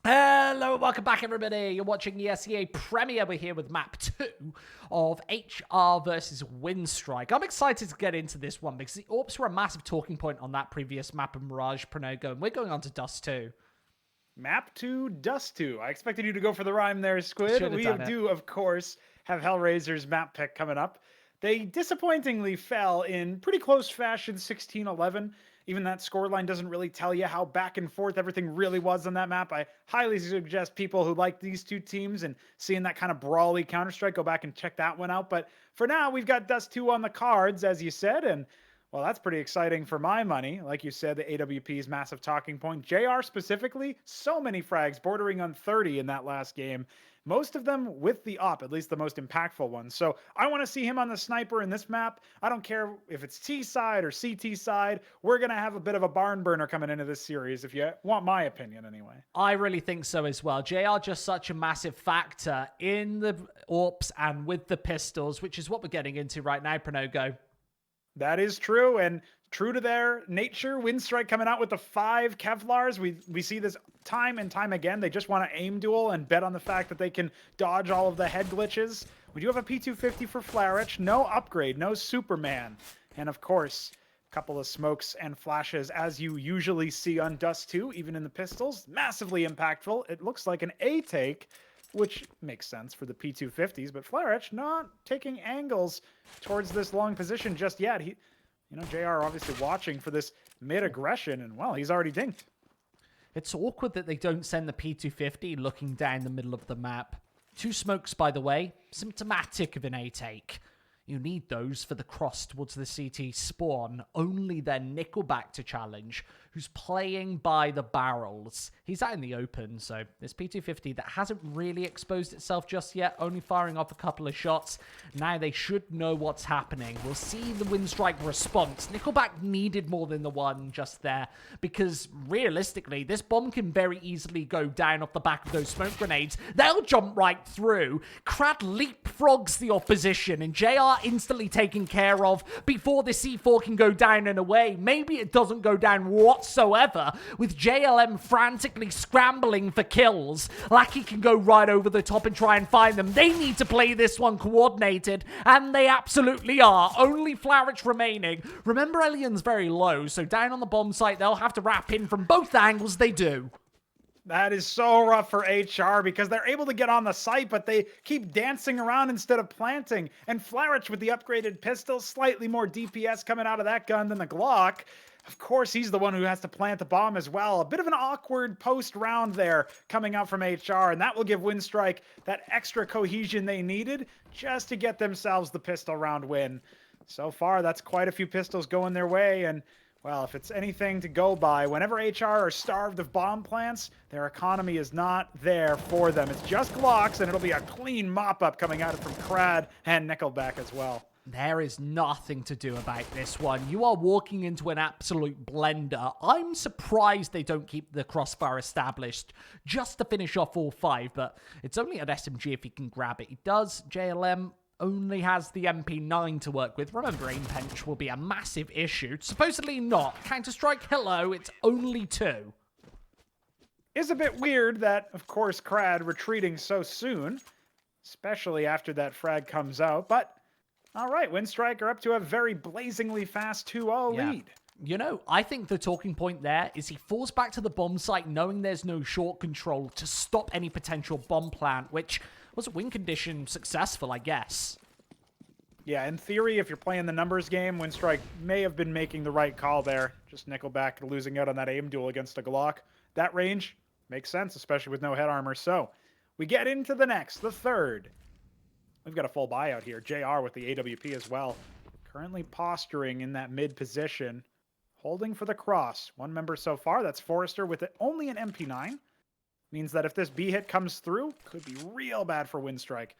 Hello, welcome back everybody. You're watching the Esea premiere. We're here with map 2 of HR versus Winstrike. I'm excited to get into this one because the AWPs were a massive talking point on that previous map of Mirage Pronogo, and we're going on to Dust 2. Map 2, Dust 2. I expected you to go for the rhyme there, Squid. We do, of course, have Hellraisers map pick coming up. They disappointingly fell in pretty close fashion, 16-11. Even that scoreline doesn't really tell you how back and forth everything really was on that map. I highly suggest people who like these two teams and seeing that kind of brawly Counter-Strike, go back and check that one out. But for now, we've got Dust 2 on the cards, as you said, and well, that's pretty exciting for my money. Like you said, the AWP's massive talking point. JR specifically, so many frags, bordering on 30 in that last game. Most of them with the op, at least the most impactful ones. So I want to see him on the sniper in this map. I don't care if it's T side or CT side. We're going to have a bit of a barn burner coming into this series, if you want my opinion anyway. I really think so as well. JR just such a massive factor in the AWPs and with the pistols, which is what we're getting into right now, Pronogo. That is true, and true to their nature, Winstrike coming out with the 5 Kevlars. We see this time and time again. They just want to aim duel and bet on the fact that they can dodge all of the head glitches. We do have a P250 for Flarich. No upgrade, no Superman. And of course, a couple of smokes and flashes, as you usually see on Dust 2, even in the pistols. Massively impactful. It looks like an A take, which makes sense for the P250s, but Flarich not taking angles towards this long position just yet. JR obviously watching for this mid-aggression, and well, he's already dinked. It's awkward that they don't send the P250 looking down the middle of the map. 2 smokes, by the way, symptomatic of an A take. You need those for the cross towards the CT spawn. Only then Nickelback to challenge, who's playing by the barrels. He's out in the open, so this P250 that hasn't really exposed itself just yet, only firing off a couple of shots. Now they should know what's happening. We'll see the Winstrike response. Nickelback needed more than the one just there, because realistically, this bomb can very easily go down off the back of those smoke grenades. They'll jump right through. Crad leapfrogs the opposition, and JR instantly taken care of before the C4 can go down and away. Maybe it doesn't go down whatsoever, with JLM frantically scrambling for kills. Lackey can go right over the top and try and find them. They need to play this one coordinated, and they absolutely are. Only Flarich remaining. Remember, Elian's very low, so down on the bomb site, they'll have to wrap in from both angles. They do. That is so rough for HR because they're able to get on the site, but they keep dancing around instead of planting. And Flarich with the upgraded pistol, slightly more DPS coming out of that gun than the Glock. Of course, he's the one who has to plant the bomb as well. A bit of an awkward post round there coming out from HR, and that will give Winstrike that extra cohesion they needed just to get themselves the pistol round win. So far, that's quite a few pistols going their way, and well, if it's anything to go by, whenever HR are starved of bomb plants, their economy is not there for them. It's just Glocks, and it'll be a clean mop-up coming out from Crad and Nickelback as well. There is nothing to do about this one. You are walking into an absolute blender. I'm surprised they don't keep the crossfire established just to finish off all 5, but it's only at SMG if he can grab it. He does. JLM only has the MP9 to work with. Remember, aim pinch will be a massive issue. Supposedly not. Counter-Strike, hello, it's only 2. It's a bit weird that, of course, Crad retreating so soon, especially after that frag comes out, but all right, Winstrike are up to a very blazingly fast 2-0 lead. You know, I think the talking point there is he falls back to the bomb site knowing there's no short control to stop any potential bomb plant, which was a win condition successful, I guess. Yeah, in theory, if you're playing the numbers game, Winstrike may have been making the right call there. Just Nickelback losing out on that aim duel against a Glock. That range makes sense, especially with no head armor. So we get into the next, the third. We've got a full buyout here. JR with the AWP as well. Currently posturing in that mid position. Holding for the cross. One member so far. That's Forrester with only an MP9. Means that if this B hit comes through, could be real bad for Winstrike.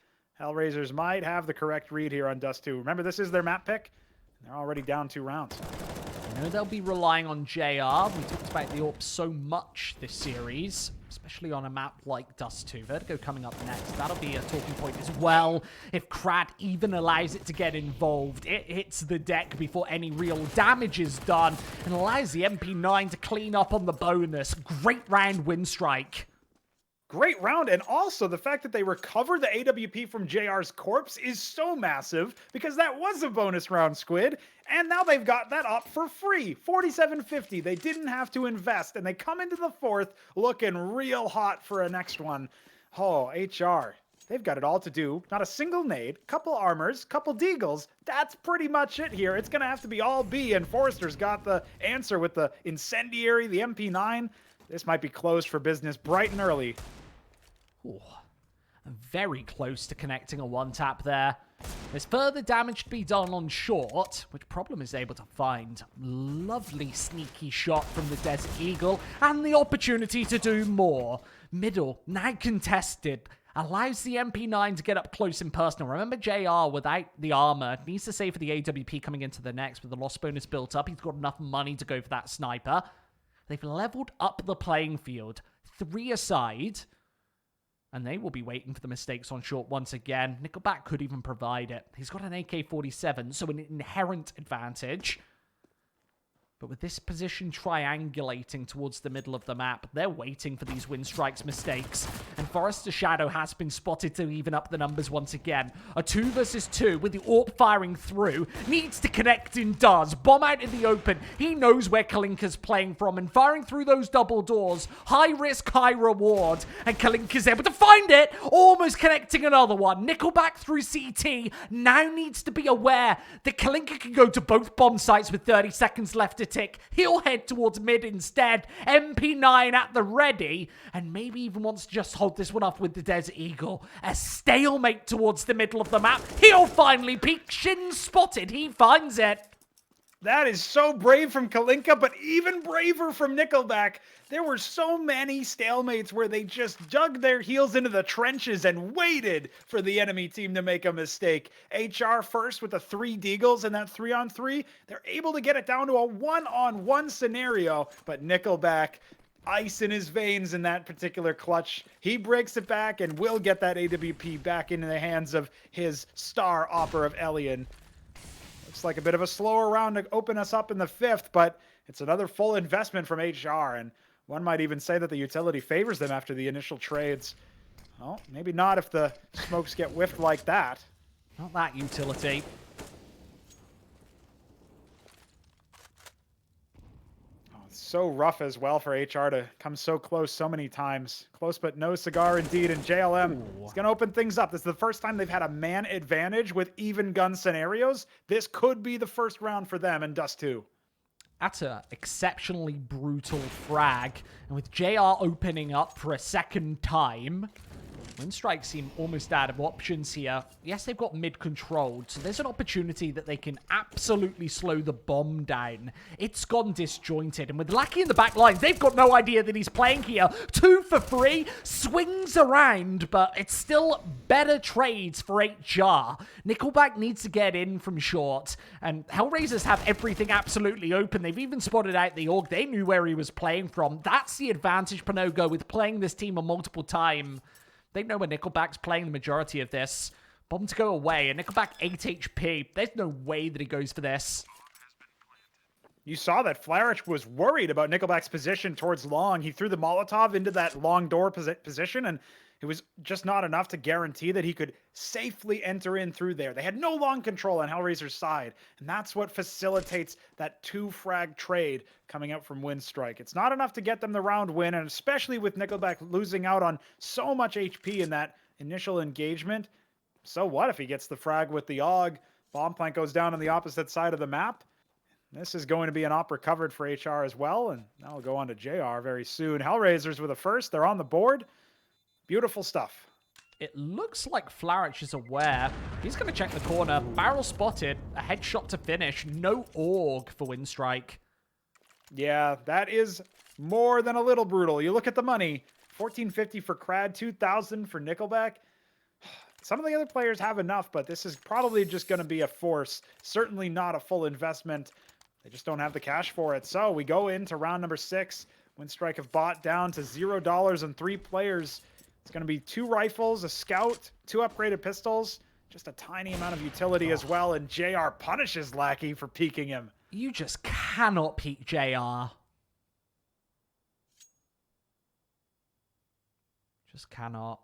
Hellraisers might have the correct read here on Dust 2. Remember, this is their map pick. They're already down 2 rounds. I know they'll be relying on JR. We talked about the AWP so much this series, especially on a map like Dust 2. Vertigo coming up next. That'll be a talking point as well. If Crad even allows it to get involved, it hits the deck before any real damage is done and allows the MP9 to clean up on the bonus. Great round Winstrike. great round. And also the fact that they recovered the AWP from JR's corpse is so massive because that was a bonus round, Squid. And now they've got that up for free. 47.50. They didn't have to invest. And they come into the fourth looking real hot for a next one. Oh, HR. They've got it all to do. Not a single nade, couple armors, couple deagles. That's pretty much it here. It's going to have to be all B, and Forrester's got the answer with the incendiary, the MP9. This might be closed for business bright and early. Ooh, very close to connecting a one-tap there. There's further damage to be done on short, which Problem is able to find. Lovely sneaky shot from the Desert Eagle, and the opportunity to do more. Middle, now contested. Allows the MP9 to get up close and personal. Remember, JR, without the armor, needs to save for the AWP coming into the next with the loss bonus built up. He's got enough money to go for that sniper. They've leveled up the playing field. 3 aside. And they will be waiting for the mistakes on short once again. Nickelback could even provide it. He's got an AK-47, so an inherent advantage. But with this position triangulating towards the middle of the map, they're waiting for these Winstrike's mistakes. And Forrester's Shadow has been spotted to even up the numbers once again. A 2 versus 2 with the AWP firing through. Needs to connect and does. Bomb out in the open. He knows where Kalinka's playing from and firing through those double doors. High risk, high reward. And Kalinka's able to find it. Almost connecting another one. Nickelback through CT now needs to be aware that Kalinka can go to both bomb sites with 30 seconds left to tick. He'll head towards mid instead. MP9 at the ready. And maybe even wants to just hold this one off with the Desert Eagle. A stalemate towards the middle of the map. He'll finally peek. Shin spotted. He finds it. That is so brave from Kalinka, but even braver from Nickelback. There were so many stalemates where they just dug their heels into the trenches and waited for the enemy team to make a mistake. HR first with the 3 deagles and that 3-on-3. They're able to get it down to a 1-on-1 scenario, but Nickelback, ice in his veins in that particular clutch. He breaks it back and will get that AWP back into the hands of his star Opera of Elian. Looks like a bit of a slower round to open us up in the 5th, but it's another full investment from HR, and one might even say that the utility favors them after the initial trades. Well, maybe not if the smokes get whiffed like that. Not that utility. Oh, it's so rough as well for HR to come so close so many times. Close but no cigar indeed, and JLM is going to open things up. This is the first time they've had a man advantage with even gun scenarios. This could be the first round for them in Dust 2. That's an exceptionally brutal frag. And with JR opening up for a second time, Winstrike seem almost out of options here. Yes, they've got mid controlled, so there's an opportunity that they can absolutely slow the bomb down. It's gone disjointed, and with Lackey in the back lines, they've got no idea that he's playing here. 2 for 3, swings around, but it's still better trades for HR. Nickelback needs to get in from short, and Hellraisers have everything absolutely open. They've even spotted out the org. They knew where he was playing from. That's the advantage, Panogo, with playing this team a multiple time. They know where Nickelback's playing the majority of this. Bomb to go away, and Nickelback 8 HP. There's no way that he goes for this. You saw that Flarich was worried about Nickelback's position towards long. He threw the Molotov into that long door position, and it was just not enough to guarantee that he could safely enter in through there. They had no long control on Hellraiser's side, and that's what facilitates that 2-frag trade coming out from Winstrike. It's not enough to get them the round win, and especially with Nickelback losing out on so much HP in that initial engagement. So what if he gets the frag with the AUG? Bomb plant goes down on the opposite side of the map. This is going to be an op recovered for HR as well, and that'll go on to JR very soon. Hellraisers with a first. They're on the board. Beautiful stuff. It looks like Flarich is aware. He's going to check the corner. Barrel spotted. A headshot to finish. No AUG for Winstrike. Yeah, that is more than a little brutal. You look at the money. $14.50 for Crad, $2,000 for Nickelback. Some of the other players have enough, but this is probably just going to be a force. Certainly not a full investment. They just don't have the cash for it. So we go into round number 6. Winstrike have bought down to $0 and 3 players. It's going to be 2 rifles, a scout, 2 upgraded pistols, just a tiny amount of utility as well, and JR punishes Lackey for peeking him. You just cannot peek JR. Just cannot.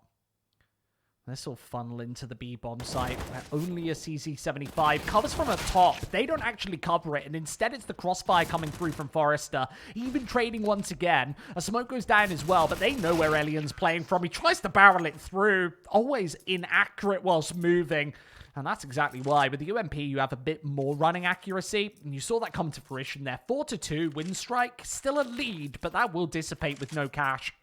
This will funnel into the B-bomb site where only a CZ-75 covers from a top. They don't actually cover it, and instead it's the crossfire coming through from Forrester. Even trading once again. A smoke goes down as well, but they know where Elian's playing from. He tries to barrel it through. Always inaccurate whilst moving. And that's exactly why. With the UMP, you have a bit more running accuracy. And you saw that come to fruition there. 4-2, Winstrike, still a lead, but that will dissipate with no cash.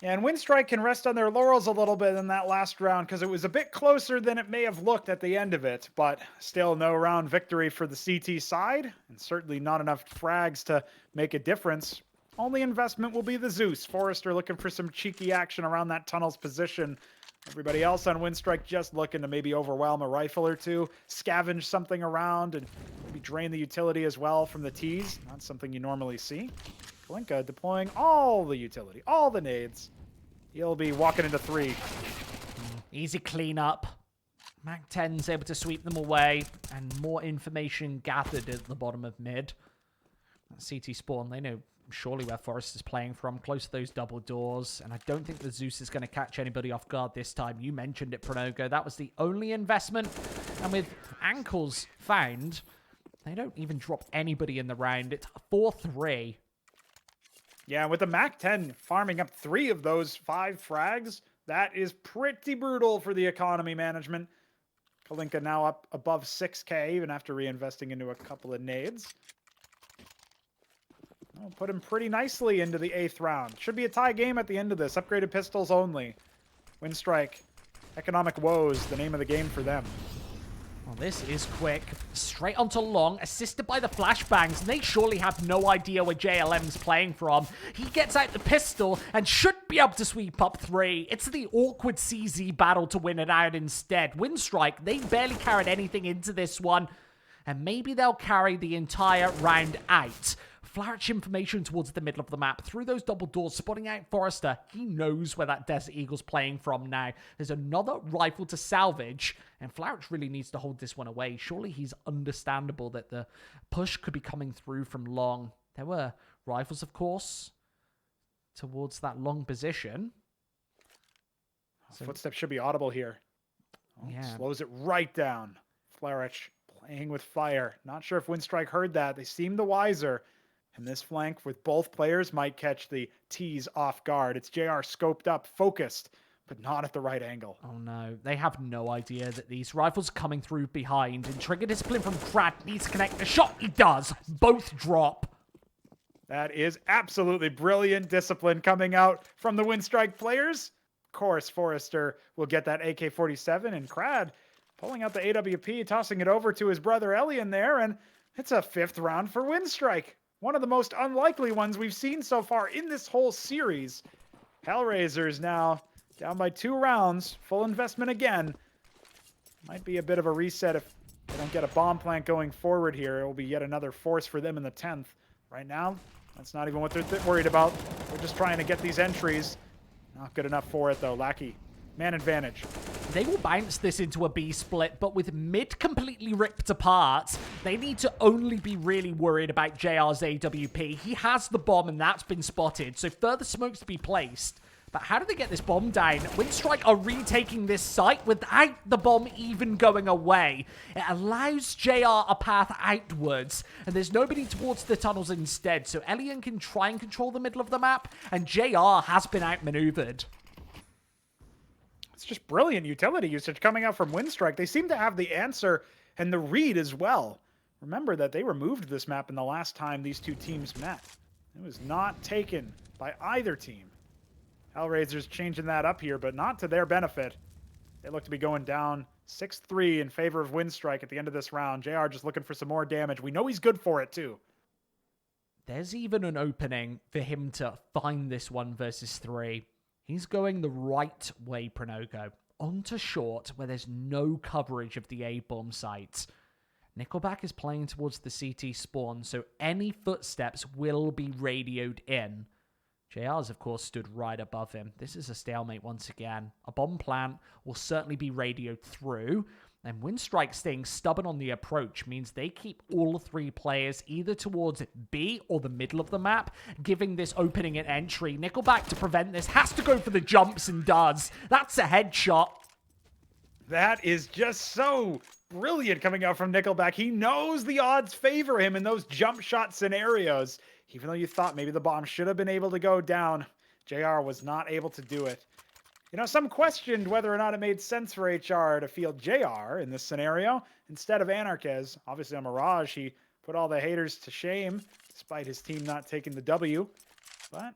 And Winstrike can rest on their laurels a little bit in that last round because it was a bit closer than it may have looked at the end of it. But still no round victory for the CT side, and certainly not enough frags to make a difference. Only investment will be the Zeus. Forrester looking for some cheeky action around that tunnel's position. Everybody else on Winstrike just looking to maybe overwhelm a rifle or two, scavenge something around, and maybe drain the utility as well from the T's. Not something you normally see. Kalinka deploying all the utility, all the nades. He'll be walking into 3. Easy cleanup. Mac-10's able to sweep them away, and more information gathered at the bottom of mid. That CT spawn, they know surely where Forrester's playing from, close to those double doors, and I don't think the Zeus is going to catch anybody off guard this time. You mentioned it, Pronogo. That was the only investment, and with ankles found, they don't even drop anybody in the round. It's 4-3. Yeah, with the MAC-10 farming up 3 of those 5 frags, that is pretty brutal for the economy management. Kalinka now up above 6K, even after reinvesting into a couple of nades. Oh, put him pretty nicely into the 8th round. Should be a tie game at the end of this. Upgraded pistols only. Winstrike. Economic woes, the name of the game for them. Well, this is quick. Straight onto long, assisted by the flashbangs, and they surely have no idea where JLM's playing from. He gets out the pistol and should be able to sweep up 3. It's the awkward CZ battle to win it out instead. Winstrike, they barely carried anything into this one, and maybe they'll carry the entire round out. Flourish information towards the middle of the map. Through those double doors, spotting out Forrester. He knows where that Desert Eagle's playing from now. There's another rifle to salvage, and Flourish really needs to hold this one away. Surely he's understandable that the push could be coming through from long. There were rifles, of course, towards that long position. So, footsteps should be audible here. Oh, yeah. Slows it right down. Flourish playing with fire. Not sure if Winstrike heard that. They seem the wiser. And this flank with both players might catch the T's off guard. It's JR scoped up, focused, but not at the right angle. Oh no, they have no idea that these rifles are coming through behind, and trigger discipline from Krad needs to connect the shot. He does. Both drop. That is absolutely brilliant discipline coming out from the Winstrike players. Of course, Forrester will get that AK-47, and Krad pulling out the AWP, tossing it over to his brother Elian there, and it's a 5th round for Winstrike. One of the most unlikely ones we've seen so far in this whole series. Hellraisers now down by 2 rounds. Full investment again. Might be a bit of a reset if they don't get a bomb plant going forward here. It will be yet another force for them in the 10th. Right now, that's not even what they're worried about. They're just trying to get these entries. Not good enough for it, though. Lackey. Man advantage. They will bounce this into a B split, but with mid completely ripped apart, they need to only be really worried about JR's AWP. He has the bomb, and that's been spotted, so further smokes to be placed. But how do they get this bomb down? Winstrike are retaking this site without the bomb even going away. It allows JR a path outwards, and there's nobody towards the tunnels instead, so Elian can try and control the middle of the map, and JR has been outmaneuvered. It's just brilliant utility usage coming out from Winstrike. They seem to have the answer and the read as well. Remember that they removed this map in the last time these two teams met. It was not taken by either team. Hellraisers changing that up here, but not to their benefit. They look to be going down 6-3 in favor of Winstrike at the end of this round. JR just looking for some more damage. We know he's good for it, too. There's even an opening for him to find this 1 versus 3. He's going the right way, Pronogo. Onto short, where there's no coverage of the A-bomb site. Nickelback is playing towards the CT spawn, so any footsteps will be radioed in. JR's, of course, stood right above him. This is a stalemate once again. A bomb plant will certainly be radioed through. And Winstrike staying stubborn on the approach means they keep all 3 players either towards B or the middle of the map, giving this opening an entry. Nickelback, to prevent this, has to go for the jumps and does. That's a headshot. That is just so brilliant coming out from Nickelback. He knows the odds favor him in those jump shot scenarios. Even though you thought maybe the bomb should have been able to go down, JR was not able to do it. You know, some questioned whether or not it made sense for HR to field JR in this scenario instead of Anarchez. Obviously on Mirage, he put all the haters to shame, despite his team not taking the W. But,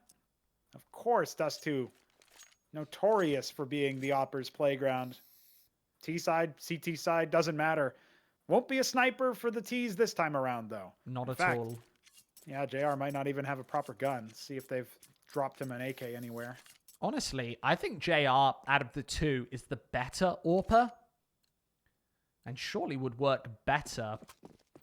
of course, Dust2, notorious for being the Opper's playground. T side, CT side, doesn't matter. Won't be a sniper for the T's this time around, though. Not at all. Yeah, JR might not even have a proper gun. See if they've dropped him an AK anywhere. Honestly, I think JR, out of the 2, is the better AWPer. And surely would work better.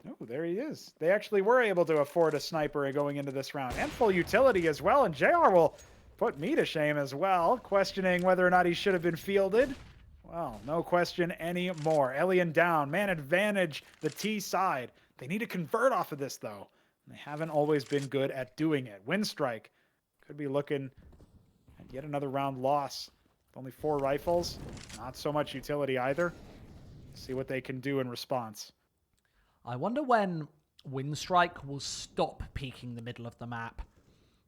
Oh, there he is. They actually were able to afford a sniper going into this round. And full utility as well. And JR will put me to shame as well, questioning whether or not he should have been fielded. Well, no question anymore. Elian down. Man advantage the T side. They need to convert off of this, though. They haven't always been good at doing it. Winstrike could be looking at yet another round loss. With only 4 rifles. Not so much utility either. See what they can do in response. I wonder when Winstrike will stop peeking the middle of the map.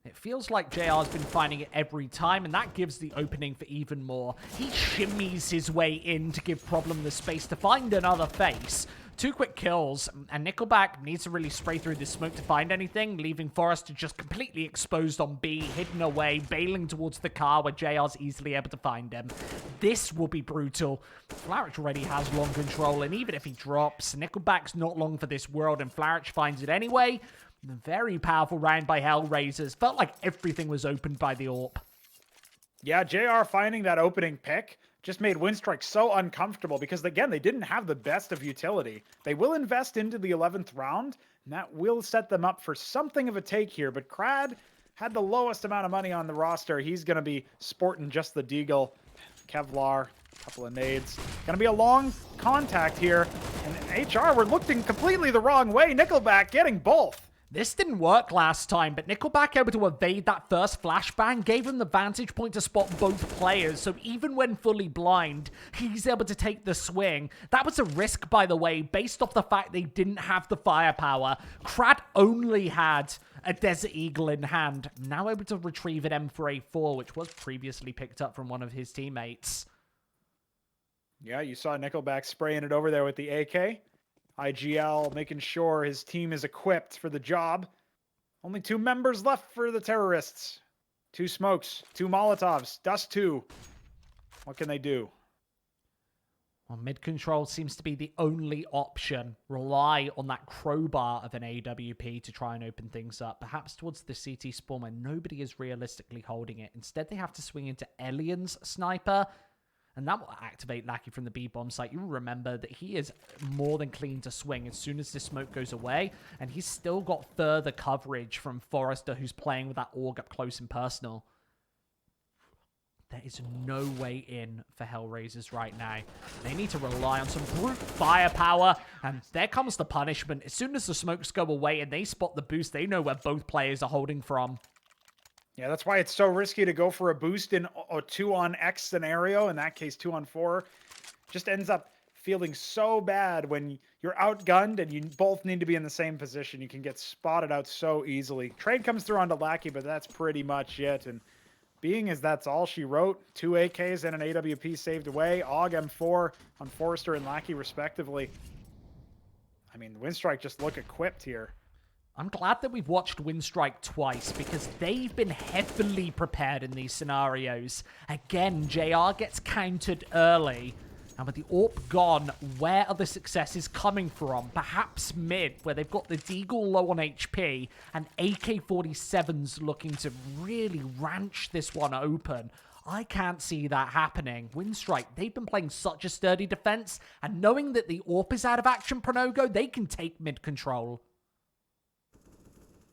It feels like JR's been finding it every time, and that gives the opening for even more. He shimmies his way in to give Problem the space to find another face. 2 quick kills, and Nickelback needs to really spray through this smoke to find anything, leaving Forrester just completely exposed on B, hidden away, bailing towards the car where JR's easily able to find him. This will be brutal. Flarich already has long control, and even if he drops, Nickelback's not long for this world, and Flarich finds it anyway. Very powerful round by Hellraisers. Felt like everything was opened by the AWP. Yeah, JR finding that opening pick just made Winstrike so uncomfortable because, again, they didn't have the best of utility. They will invest into the 11th round, and that will set them up for something of a take here. But Crad had the lowest amount of money on the roster. He's going to be sporting just the Deagle. Kevlar, a couple of nades. Going to be a long contact here. And HR were looking completely the wrong way. Nickelback getting both. This didn't work last time, but Nickelback able to evade that first flashbang gave him the vantage point to spot both players, so even when fully blind, he's able to take the swing. That was a risk, by the way, based off the fact they didn't have the firepower. Crad only had a Desert Eagle in hand, now able to retrieve an M4A4, which was previously picked up from one of his teammates. Yeah, you saw Nickelback spraying it over there with the AK. IGL making sure his team is equipped for the job. Only 2 members left for the terrorists. 2 smokes, 2 Molotovs, Dust2. What can they do? Well, mid-control seems to be the only option. Rely on that crowbar of an AWP to try and open things up. Perhaps towards the CT spawn where nobody is realistically holding it. Instead, they have to swing into Elian's sniper. And that will activate Lackey from the B-bomb site. You remember that he is more than clean to swing as soon as this smoke goes away. And he's still got further coverage from Forrester, who's playing with that AUG up close and personal. There is no way in for Hellraisers right now. They need to rely on some brute firepower. And there comes the punishment. As soon as the smokes go away and they spot the boost, they know where both players are holding from. Yeah, that's why it's so risky to go for a boost in a 2-on-X scenario. In that case, 2-on-4. Just ends up feeling so bad when you're outgunned and you both need to be in the same position. You can get spotted out so easily. Trade comes through onto Lackey, but that's pretty much it. And being as that's all she wrote, 2 AKs and an AWP saved away. AUG M4 on Forrester and Lackey, respectively. I mean, Winstrike just look equipped here. I'm glad that we've watched Winstrike twice because they've been heavily prepared in these scenarios. Again, JR gets countered early. And with the AWP gone, where are the successes coming from? Perhaps mid, where they've got the Deagle low on HP and AK-47's looking to really ranch this one open. I can't see that happening. Winstrike, they've been playing such a sturdy defense, and knowing that the AWP is out of action, Pronogo, they can take mid control.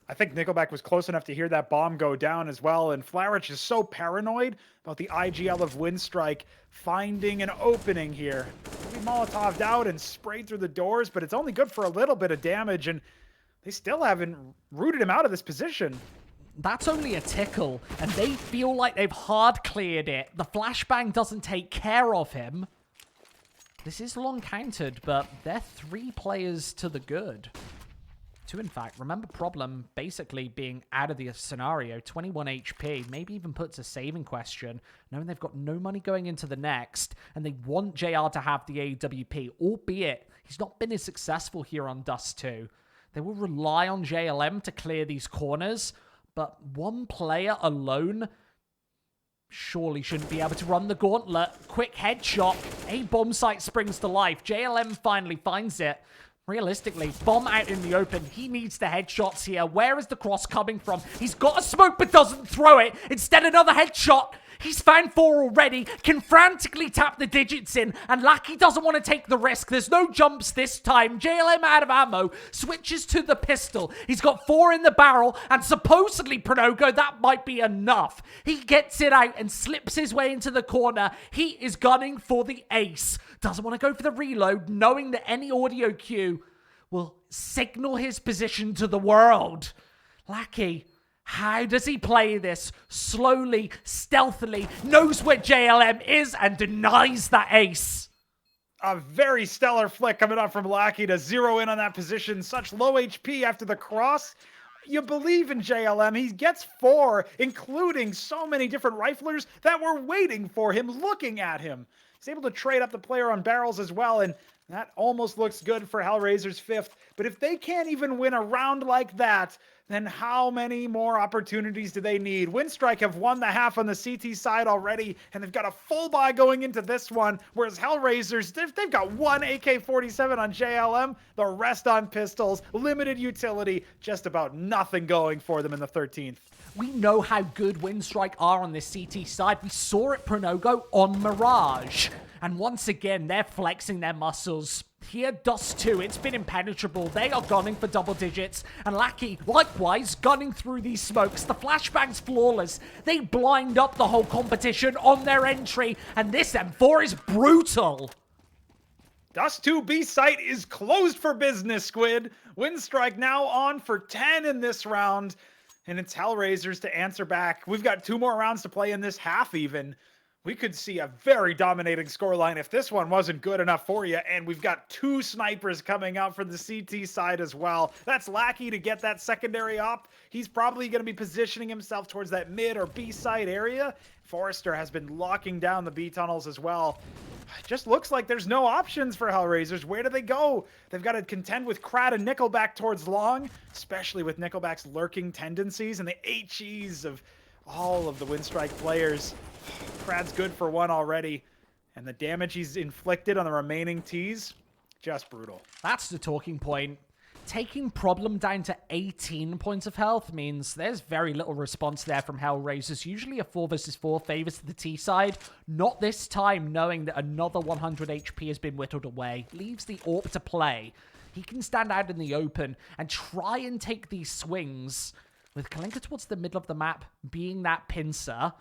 I think Nickelback was close enough to hear that bomb go down as well, and Flourish is so paranoid about the IGL of Winstrike finding an opening here. Maybe Molotov'd out and sprayed through the doors, but it's only good for a little bit of damage, and they still haven't rooted him out of this position. That's only a tickle, and they feel like they've hard cleared it. The flashbang doesn't take care of him. This is long countered, but they're 3 players to the good. 2, in fact. Remember Problem basically being out of the scenario, 21 HP, maybe even puts a saving question, knowing they've got no money going into the next, and they want JR to have the AWP, albeit he's not been as successful here on Dust 2. They will rely on JLM to clear these corners, but one player alone surely shouldn't be able to run the gauntlet. Quick headshot, a bomb site springs to life. JLM finally finds it. Realistically, bomb out in the open. He needs the headshots here. Where is the cross coming from? He's got a smoke but doesn't throw it. Instead, another headshot. He's found 4 already, can frantically tap the digits in, and Lackey doesn't want to take the risk. There's no jumps this time. JLM out of ammo, switches to the pistol. He's got 4 in the barrel, and supposedly, Pronogo, that might be enough. He gets it out and slips his way into the corner. He is gunning for the ace. Doesn't want to go for the reload, knowing that any audio cue will signal his position to the world. Lackey, how does he play this? Slowly, stealthily, knows where JLM is and denies that ace. A very stellar flick coming up from Lackey to zero in on that position. Such low HP after the cross. You believe in JLM. He gets 4, including so many different riflers that were waiting for him, looking at him. He's able to trade up the player on barrels as well, and that almost looks good for Hellraisers' 5th. But if they can't even win a round like that, then how many more opportunities do they need? Winstrike have won the half on the CT side already, and they've got a full buy going into this one, whereas Hellraisers, they've got 1 AK-47 on JLM, the rest on pistols, limited utility, just about nothing going for them in the 13th. We know how good Winstrike are on this CT side. We saw it, Pronogo, on Mirage. And once again, they're flexing their muscles. Here, Dust 2, it's been impenetrable. They are gunning for double digits. And Lackey, likewise, gunning through these smokes. The flashbang's flawless. They blind up the whole competition on their entry. And this M4 is brutal. Dust 2 B site is closed for business, Squid. Winstrike now on for 10 in this round. And it's Hellraisers to answer back. We've got 2 more rounds to play in this half even. We could see a very dominating scoreline if this one wasn't good enough for you. And we've got 2 snipers coming out for the CT side as well. That's Lackey to get that secondary op. He's probably going to be positioning himself towards that mid or B side area. Forrester has been locking down the B tunnels as well. It just looks like there's no options for Hellraisers. Where do they go? They've got to contend with Krat and Nickelback towards long, especially with Nickelback's lurking tendencies and the HEs of all of the Winstrike players. Krat's good for 1 already, and the damage he's inflicted on the remaining Ts, just brutal. That's the talking point. Taking Problem down to 18 points of health means there's very little response there from Hellraisers. Usually a 4 versus 4 favors the T side. Not this time, knowing that another 100 HP has been whittled away. Leaves the AWP to play. He can stand out in the open and try and take these swings. With Kalinka towards the middle of the map being that pincer,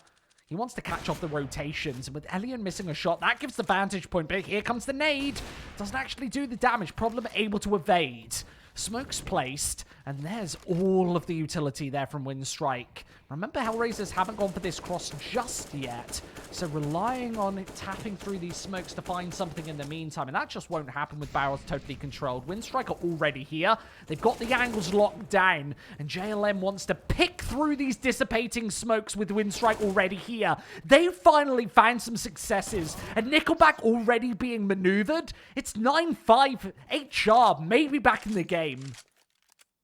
he wants to catch off the rotations, and with Elian missing a shot, that gives the vantage point, but here comes the nade. Doesn't actually do the damage. Problem able to evade. Smoke's placed, and there's all of the utility there from Winstrike. Remember, Hellraisers haven't gone for this cross just yet, so relying on it tapping through these smokes to find something in the meantime, and that just won't happen with barrels totally controlled. Winstrike are already here. They've got the angles locked down, and JLM wants to pick through these dissipating smokes with Winstrike already here. They finally found some successes, and Nickelback already being maneuvered. It's 9-5, 8 sharp, maybe back in the game.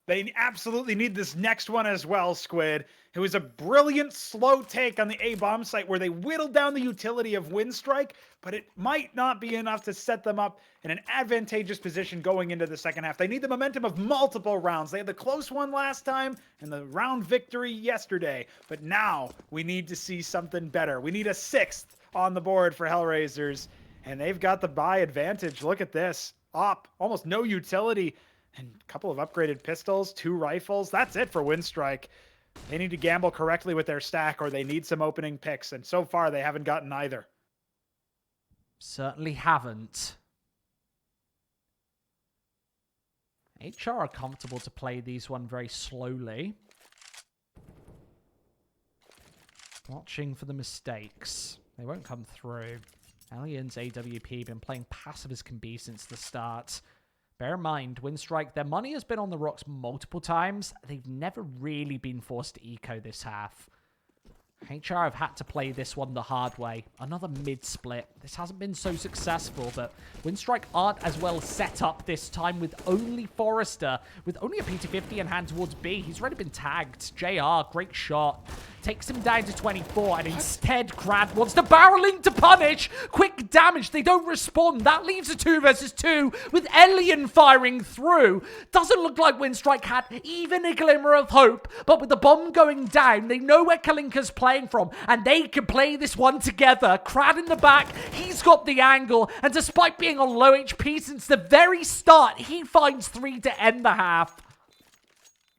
They absolutely need this next one as well, Squid. It was a brilliant slow take on the A-bomb site where they whittled down the utility of Winstrike, but it might not be enough to set them up in an advantageous position going into the second half. They need the momentum of multiple rounds. They had the close one last time and the round victory yesterday, but now we need to see something better. We need a 6th on the board for Hellraisers, and they've got the buy advantage. Look at this. Almost no utility. And a couple of upgraded pistols, 2 rifles. That's it for Winstrike. They need to gamble correctly with their stack, or they need some opening picks. And so far, they haven't gotten either. Certainly haven't. HR are comfortable to play these one very slowly. Watching for the mistakes. They won't come through. Aliens AWP been playing passive as can be since the start. Bear in mind, Winstrike, their money has been on the rocks multiple times. They've never really been forced to eco this half. HR have had to play this one the hard way. Another mid-split. This hasn't been so successful, but Winstrike aren't as well set up this time with only Forrester. With only a PT50 in hand towards B. He's already been tagged. JR, great shot. Takes him down to 24, and instead Crad wants to barreling to punish. Quick damage, they don't respond. That leaves a 2 versus 2 with Elian firing through. Doesn't look like Winstrike had even a glimmer of hope, but with the bomb going down, they know where Kalinka's playing from, and they can play this one together. Crad in the back, he's got the angle, and despite being on low HP since the very start, he finds 3 to end the half.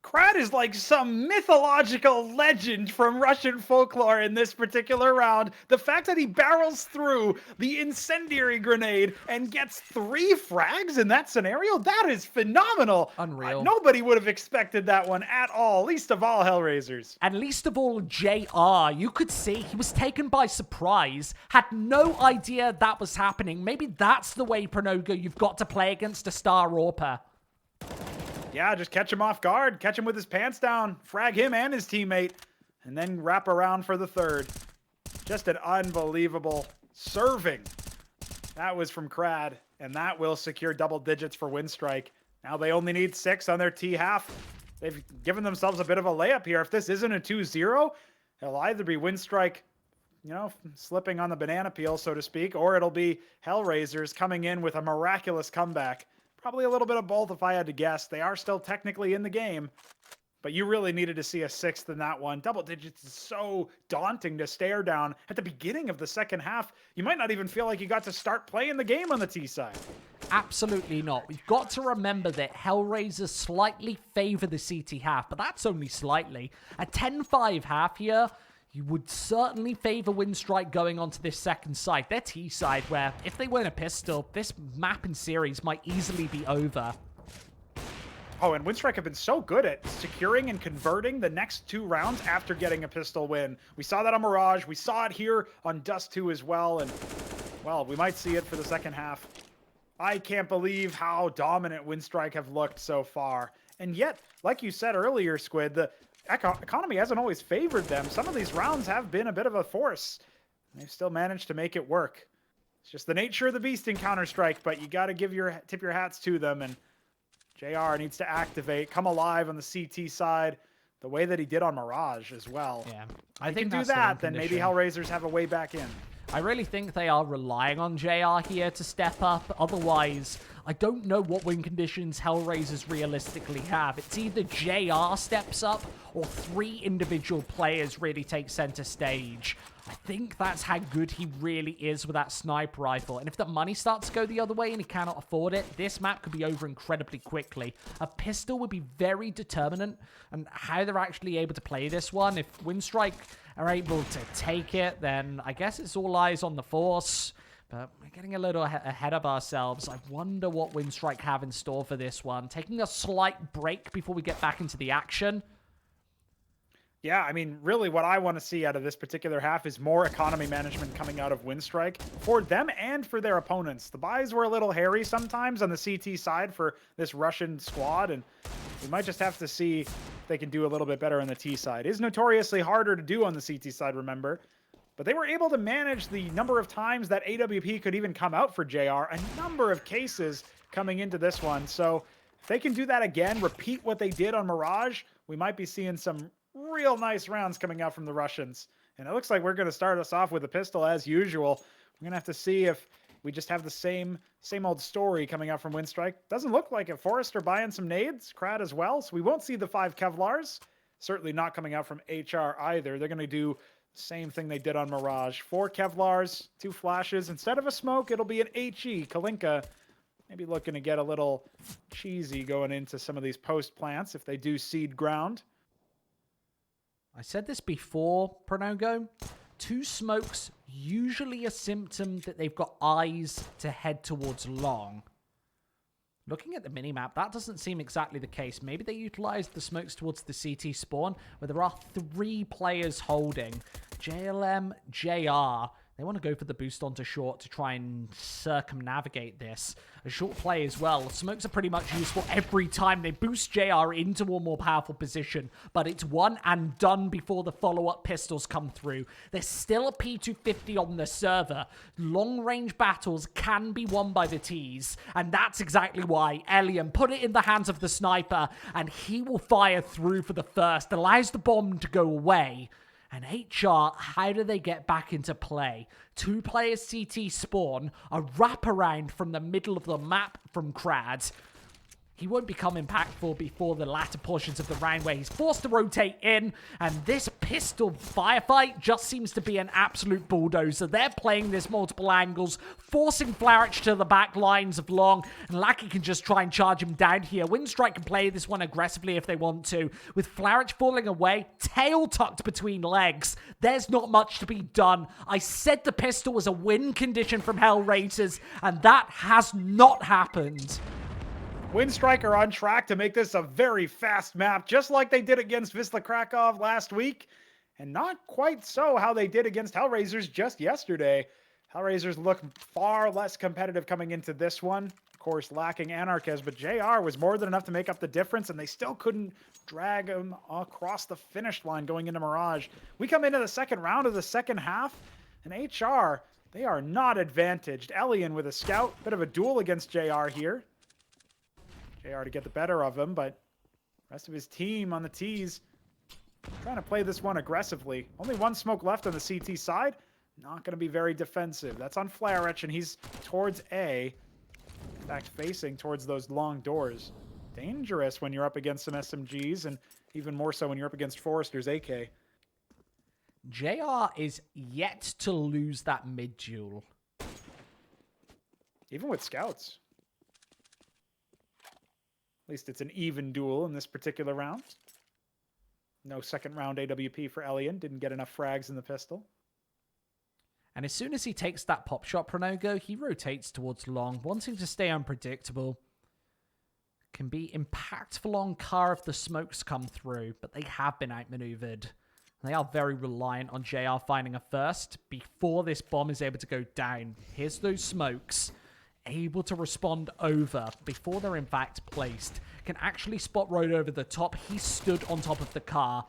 Crad is like some mythological legend from Russian folklore in this particular round. The fact that he barrels through the incendiary grenade and gets 3 frags in that scenario, that is phenomenal. Unreal. Nobody would have expected that one at all, least of all Hellraisers. And least of all, JR. You could see he was taken by surprise, had no idea that was happening. Maybe that's the way, Pronogo, you've got to play against a Star Orper. Yeah, just catch him off guard, catch him with his pants down, frag him and his teammate, and then wrap around for the 3rd. Just an unbelievable serving. That was from Crad, and that will secure double digits for Winstrike. Now they only need 6 on their T half. They've given themselves a bit of a layup here. If this isn't a 2-0, it'll either be Winstrike, you know, slipping on the banana peel, so to speak, or it'll be Hellraisers coming in with a miraculous comeback. Probably a little bit of both if I had to guess. They are still technically in the game, but you really needed to see a 6th in that one. Double digits is so daunting to stare down at the beginning of the second half. You might not even feel like you got to start playing the game on the T side. Absolutely not. We've got to remember that Hellraisers slightly favor the CT half, but that's only slightly. A 10-5 half here, you would certainly favor Winstrike going onto this second side. Their T side, where if they win a pistol, this map and series might easily be over. Oh, and Winstrike have been so good at securing and converting the next 2 rounds after getting a pistol win. We saw that on Mirage. We saw it here on Dust 2 as well. And, well, we might see it for the second half. I can't believe how dominant Winstrike have looked so far. And yet, like you said earlier, Squid, the economy hasn't always favored them. Some of these rounds have been a bit of a force. They've still managed to make it work. It's just the nature of the beast in Counter-Strike, but you got to tip your hats to them. And JR needs to activate, come alive on the CT side, the way that he did on Mirage as well. Yeah, I think do that, then maybe Hellraisers have a way back in. I really think they are relying on JR here to step up. Otherwise, I don't know what win conditions Hellraisers realistically have. It's either JR steps up or 3 individual players really take center stage. I think that's how good he really is with that sniper rifle. And if the money starts to go the other way and he cannot afford it, this map could be over incredibly quickly. A pistol would be very determinant on how they're actually able to play this one. If Winstrike are able to take it, then I guess it's all eyes on the Force. But we're getting a little ahead of ourselves. I wonder what Winstrike have in store for this one. Taking a slight break before we get back into the action. Yeah, I mean, really what I want to see out of this particular half is more economy management coming out of Winstrike for them and for their opponents. The buys were a little hairy sometimes on the CT side for this Russian squad, and we might just have to see if they can do a little bit better on the T side. It is notoriously harder to do on the CT side, remember, but they were able to manage the number of times that AWP could even come out for JR, a number of cases coming into this one. So if they can do that again, repeat what they did on Mirage, we might be seeing some real nice rounds coming out from the Russians. And it looks like we're going to start us off with a pistol as usual. We're going to have to see if we just have the same old story coming out from Winstrike. Doesn't look like it. Forrester buying some nades, Crad as well. So we won't see the 5 Kevlars. Certainly not coming out from HR either. They're going to do the same thing they did on Mirage. 4 Kevlars, 2 flashes. Instead of a smoke, it'll be an HE, Kalinka. maybe looking to get a little cheesy going into some of these post plants if they do seed ground. I said this before, Pronogo. 2 smokes, usually a symptom that they've got eyes to head towards long. Looking at the minimap, that doesn't seem exactly the case. Maybe they utilized the smokes towards the CT spawn, where there are 3 players holding. JLM, JR. They want to go for the boost onto short to try and circumnavigate this. A short play as well. Smokes are pretty much useful every time they boost JR into a more powerful position, but it's one and done before the follow-up pistols come through. There's still a P250 on the server. Long-range battles can be won by the Ts, and that's exactly why Elian put it in the hands of the sniper, and he will fire through for the first, allows the bomb to go away. And HR, how do they get back into play? 2 players CT spawn, a wraparound from the middle of the map from Krad. He won't become impactful before the latter portions of the round where he's forced to rotate in, and this pistol firefight just seems to be an absolute bulldozer. They're playing this multiple angles, forcing Flarich to the back lines of long, and Lackey can just try and charge him down here. Winstrike can play this one aggressively if they want to. With Flarich falling away, tail tucked between legs, there's not much to be done. I said the pistol was a win condition from Hellraisers, and that has not happened. Winstrike are on track to make this a very fast map, just like they did against Wisla Krakow last week, and not quite so how they did against Hellraisers just yesterday. Hellraisers look far less competitive coming into this one, of course lacking Anarchiz, but JR was more than enough to make up the difference, and they still couldn't drag him across the finish line going into Mirage. We come into the second round of the second half, and HR, they are not advantaged. Elian with a scout, bit of a duel against JR here. JR to get the better of him, but rest of his team on the Ts trying to play this one aggressively. Only 1 smoke left on the CT side. Not going to be very defensive. That's on Flarich, and he's towards A. In fact, facing towards those long doors. Dangerous when you're up against some SMGs, and even more so when you're up against Forrester's AK. JR is yet to lose that mid-duel. Even with scouts. At least it's an even duel in this particular round. No second round AWP for Elian. Didn't get enough frags in the pistol. And as soon as he takes that pop shot, Pronogo, he rotates towards long, wanting to stay unpredictable. Can be impactful on car if the smokes come through, but they have been outmaneuvered. They are very reliant on JR finding a first before this bomb is able to go down. Here's those smokes. Able to respond over before they're in fact placed. Can actually spot right over the top. He stood on top of the car.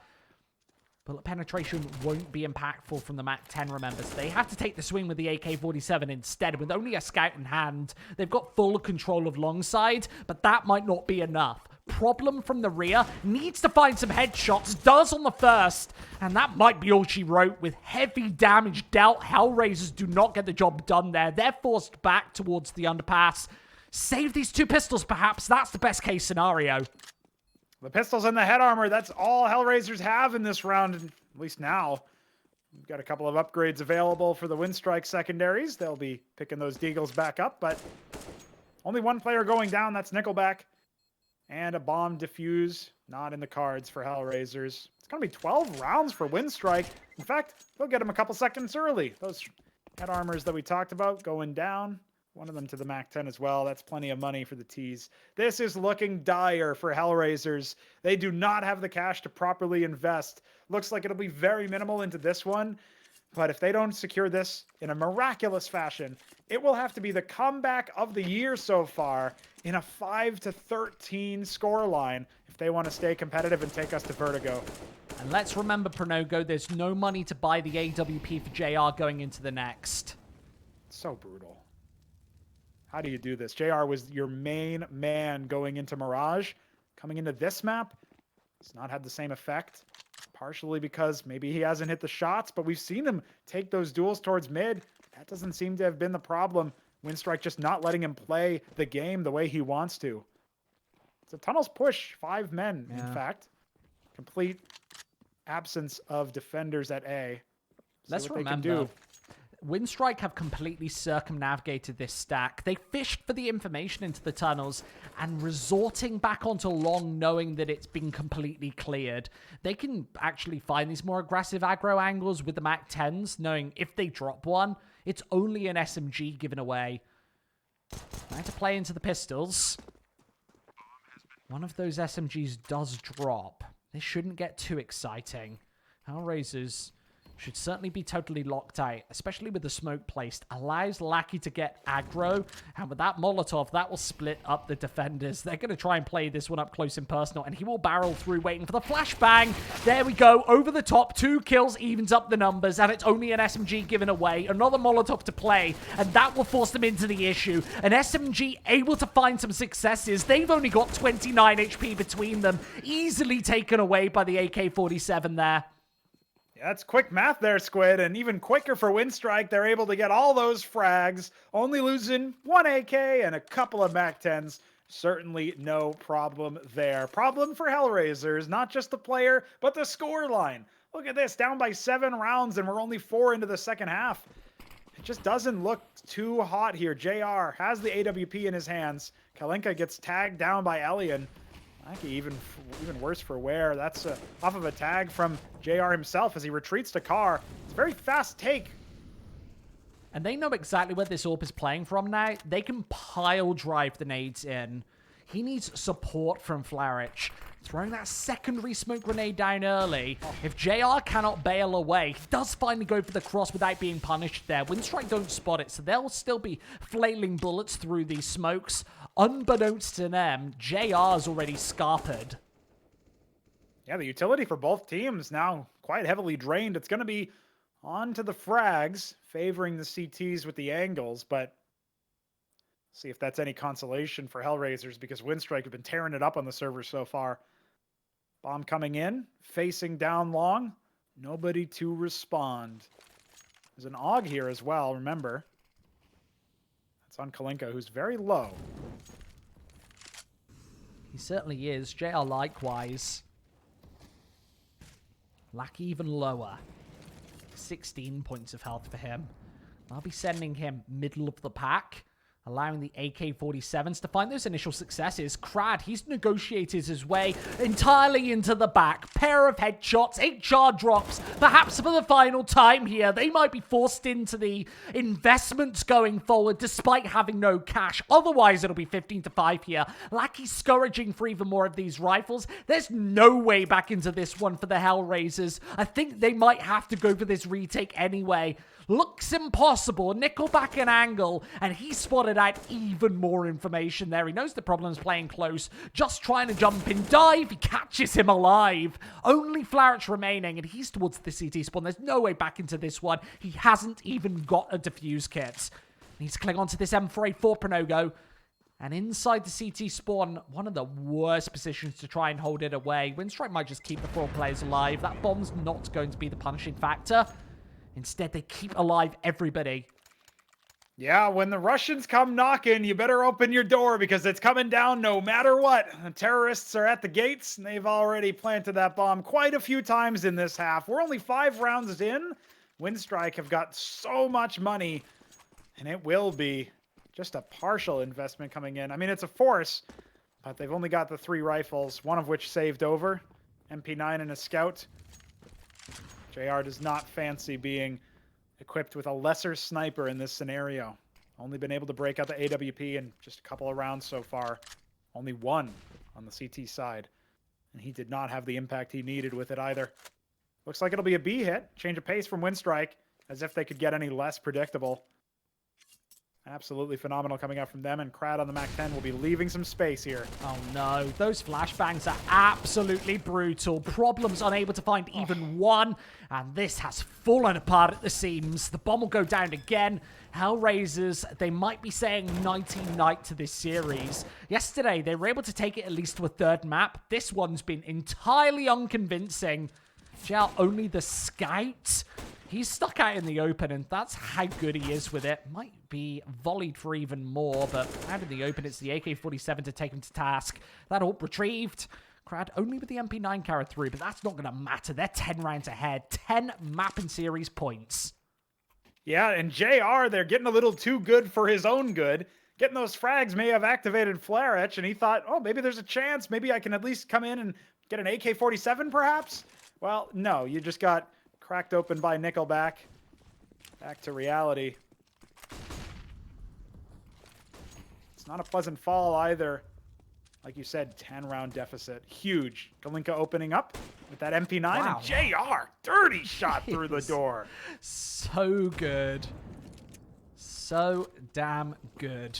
Bullet penetration won't be impactful from the MAC-10, remember. So they have to take the swing with the AK-47 instead. With only a scout in hand, they've got full control of long side, but that might not be enough. Problem from the rear, needs to find some headshots, does on the first, and that might be all she wrote. With heavy damage dealt, Hellraisers do not get the job done there. They're forced back towards the underpass. Save these 2 pistols, perhaps. That's the best case scenario. The pistols and the head armor, that's all Hellraisers have in this round, at least now. We've got a couple of upgrades available for the Winstrike secondaries. They'll be picking those deagles back up, but only 1 player going down. That's Nickelback. And a bomb defuse, not in the cards for Hellraisers. It's going to be 12 rounds for Winstrike. In fact, they'll get him a couple seconds early. Those head armors that we talked about going down. One of them to the MAC-10 as well. That's plenty of money for the Ts. This is looking dire for Hellraisers. They do not have the cash to properly invest. Looks like it'll be very minimal into this one. But if they don't secure this in a miraculous fashion, it will have to be the comeback of the year so far in a 5-13 scoreline if they want to stay competitive and take us to Vertigo. And let's remember, Pronogo, there's no money to buy the AWP for JR going into the next. So brutal. How do you do this? JR was your main man going into Mirage. Coming into this map, it's not had the same effect. Partially because maybe he hasn't hit the shots, but we've seen him take those duels towards mid. That doesn't seem to have been the problem. Winstrike just not letting him play the game the way he wants to. It's a tunnels push, 5 men, in fact. Complete absence of defenders at A. Let's remember, Winstrike have completely circumnavigated this stack. They fished for the information into the tunnels and resorting back onto long, knowing that it's been completely cleared. They can actually find these more aggressive aggro angles with the Mac 10s, knowing if they drop one, it's only an SMG given away. Trying to play into the pistols. One of those SMGs does drop. This shouldn't get too exciting. Hellraisers should certainly be totally locked out, especially with the smoke placed. Allows Lackey to get aggro, and with that Molotov, that will split up the defenders. They're going to try and play this one up close and personal, and he will barrel through, waiting for the flashbang. There we go, over the top, 2 kills, evens up the numbers, and it's only an SMG given away. Another Molotov to play, and that will force them into the issue. An SMG able to find some successes. They've only got 29 HP between them, easily taken away by the AK-47 there. That's quick math there, Squid, and even quicker for Winstrike. They're able to get all those frags, only losing 1 AK and a couple of MAC-10s. Certainly no problem there. Problem for Hellraisers, not just the player, but the score line. Look at this, down by 7 rounds, and we're only 4 into the second half. It just doesn't look too hot here. JR has the AWP in his hands. Kalinka gets tagged down by Elian. Actually, even worse for Ware. That's off of a tag from JR himself as he retreats to car. It's a very fast take. And they know exactly where this AWP is playing from now. They can pile drive the nades in. He needs support from Flarich. Throwing that secondary smoke grenade down early. If JR cannot bail away, he does finally go for the cross without being punished there. Winstrike don't spot it, so they'll still be flailing bullets through these smokes. Unbeknownst to them, JR's already scarpered. Yeah, the utility for both teams now quite heavily drained. It's going to be on to the frags, favoring the CTs with the angles, but see if that's any consolation for Hellraisers, because Winstrike have been tearing it up on the server so far. Bomb coming in, facing down long. Nobody to respond. There's an AUG here as well, remember. That's on Kalinka, who's very low. He certainly is. JR likewise. Lackey even lower. 16 points of health for him. I'll be sending him middle of the pack, allowing the AK-47s to find those initial successes. Crad, he's negotiated his way entirely into the back. Pair of headshots, HR drops, perhaps for the final time here. They might be forced into the investments going forward despite having no cash. Otherwise, it'll be 15-5 here. Lackey scourging for even more of these rifles. There's no way back into this one for the Hellraisers. I think they might have to go for this retake anyway. Looks impossible. Nickelback an angle, and he spotted out even more information there. He knows the problem's playing close. Just trying to jump in, dive. He catches him alive. Only Flarich remaining, and he's towards the CT spawn. There's no way back into this one. He hasn't even got a defuse kit. Needs to cling onto this M4A4 Pronogo. And inside the CT spawn, one of the worst positions to try and hold it away. Winstrike might just keep the 4 players alive. That bomb's not going to be the punishing factor. Instead, they keep alive everybody. Yeah, when the Russians come knocking, you better open your door because it's coming down no matter what. The terrorists are at the gates, and they've already planted that bomb quite a few times in this half. We're only 5 rounds in. Winstrike have got so much money, and it will be just a partial investment coming in. I mean, it's a force, but they've only got the 3 rifles, one of which saved over. MP9 and a scout. JR does not fancy being equipped with a lesser sniper in this scenario. Only been able to break out the AWP in just a couple of rounds so far. Only 1 on the CT side. And he did not have the impact he needed with it either. Looks like it'll be a B hit. Change of pace from Winstrike, as if they could get any less predictable. Absolutely phenomenal coming out from them, and Crad on the MAC-10 will be leaving some space here. Oh no, those flashbangs are absolutely brutal. Problems unable to find even one, and this has fallen apart at the seams. The bomb will go down again. Hellraisers, they might be saying nighty-night to this series. Yesterday, they were able to take it at least to a 3rd map. This one's been entirely unconvincing. JR only the scout. He's stuck out in the open, and that's how good he is with it. Might be volleyed for even more, but out in the open, it's the AK-47 to take him to task. That AWP retrieved. Crad only with the MP9 carried through, but that's not going to matter. They're 10 rounds ahead. 10 map and series points. Yeah, and JR, they're getting a little too good for his own good. Getting those frags may have activated Flare Etch, and he thought, oh, maybe there's a chance. Maybe I can at least come in and get an AK-47, perhaps? Well, no, you just got cracked open by Nickelback. Back to reality. It's not a pleasant fall either. Like you said, 10-round deficit. Huge. Kalinka opening up with that MP9. Wow. And JR, dirty shot through the door. So good. So damn good.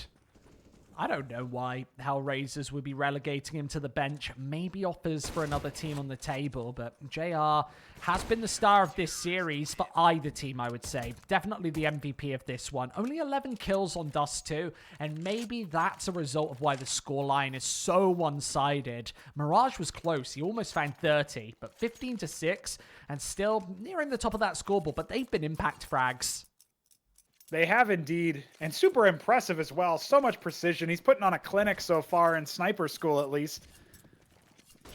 I don't know why Hellraisers would be relegating him to the bench. Maybe offers for another team on the table, but JR has been the star of this series for either team, I would say. Definitely the MVP of this one. Only 11 kills on Dust 2, and maybe that's a result of why the scoreline is so one-sided. Mirage was close. He almost found 30, but 15-6, and still nearing the top of that scoreboard, but they've been impact frags. They have indeed, and super impressive as well. So much precision. He's putting on a clinic so far in sniper school, at least.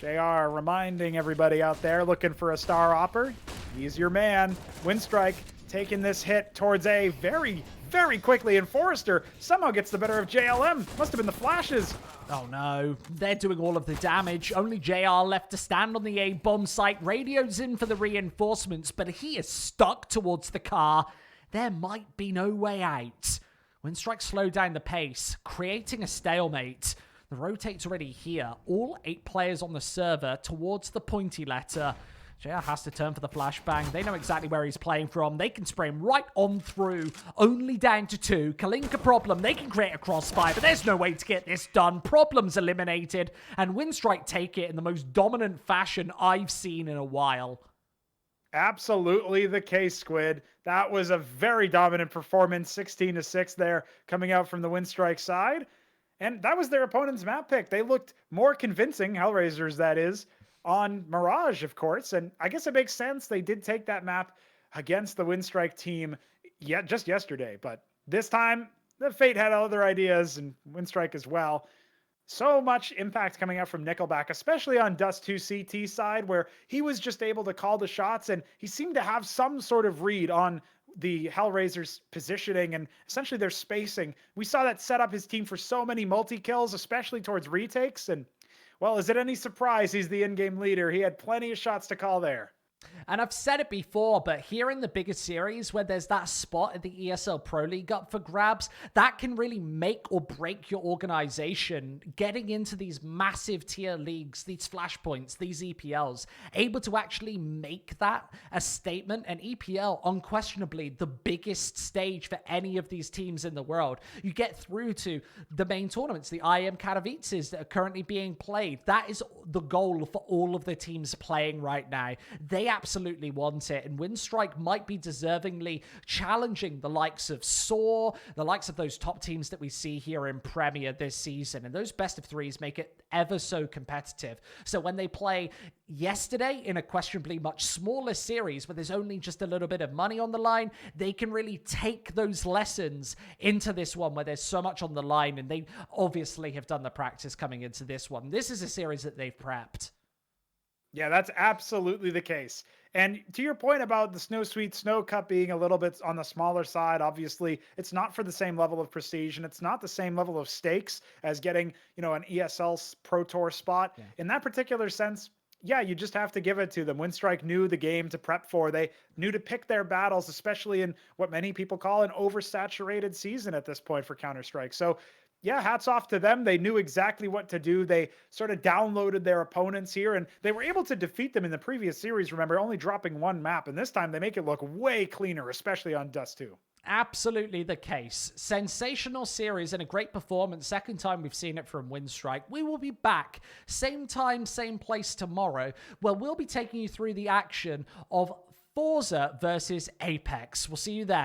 JR reminding everybody out there looking for a star opper. He's your man. Winstrike taking this hit towards A very, very quickly, and Forrester somehow gets the better of JLM. Must have been the flashes. Oh no, they're doing all of the damage. Only JR left to stand on the A bomb site. Radio's in for the reinforcements, but he is stuck towards the car. There might be no way out. Winstrike slowed down the pace, creating a stalemate. The rotate's already here. All 8 players on the server towards the pointy letter. JR has to turn for the flashbang. They know exactly where he's playing from. They can spray him right on through. Only down to 2. Kalinka problem. They can create a crossfire, but there's no way to get this done. Problems eliminated. And Winstrike take it in the most dominant fashion I've seen in a while. Absolutely the case, Squid. That was a very dominant performance, 16-6 there, coming out from the Winstrike side. And that was their opponent's map pick. They looked more convincing, Hellraisers that is, on Mirage, of course. And I guess it makes sense. They did take that map against the Winstrike team just yesterday. But this time, the Fate had other ideas, and Winstrike as well. So much impact coming out from Nickelback, especially on Dust 2 CT side, where he was just able to call the shots, and he seemed to have some sort of read on the Hellraisers' positioning and essentially their spacing. We saw that set up his team for so many multi-kills, especially towards retakes, and, well, is it any surprise he's the in-game leader? He had plenty of shots to call there. And I've said it before, but here in the bigger series where there's that spot at the ESL Pro League up for grabs, that can really make or break your organization. Getting into these massive tier leagues, these flashpoints, these EPLs, able to actually make that a statement. And EPL, unquestionably, the biggest stage for any of these teams in the world. You get through to the main tournaments, the IM Katowices that are currently being played. That is the goal for all of the teams playing right now. They absolutely want it, and Winstrike might be deservingly challenging the likes of Saw, the likes of those top teams that we see here in Premier this season, and those best of threes make it ever so competitive. So when they play yesterday in a questionably much smaller series where there's only just a little bit of money on the line, they can really take those lessons into this one where there's so much on the line, and they obviously have done the practice coming into this one. This is a series that they've prepped. Yeah, that's absolutely the case. And to your point about the Snow Sweet Snow Cup being a little bit on the smaller side, obviously, it's not for the same level of prestige, and it's not the same level of stakes as getting, an ESL Pro Tour spot. Yeah. In that particular sense, yeah, you just have to give it to them. Winstrike knew the game to prep for. They knew to pick their battles, especially in what many people call an oversaturated season at this point for Counter-Strike. So yeah, hats off to them. They knew exactly what to do. They sort of downloaded their opponents here, and they were able to defeat them in the previous series, remember, only dropping one map. And this time they make it look way cleaner, especially on Dust 2. Absolutely the case. Sensational series and a great performance. Second time we've seen it from Winstrike. We will be back same time, same place tomorrow, where we'll be taking you through the action of Forza versus Apex. We'll see you then.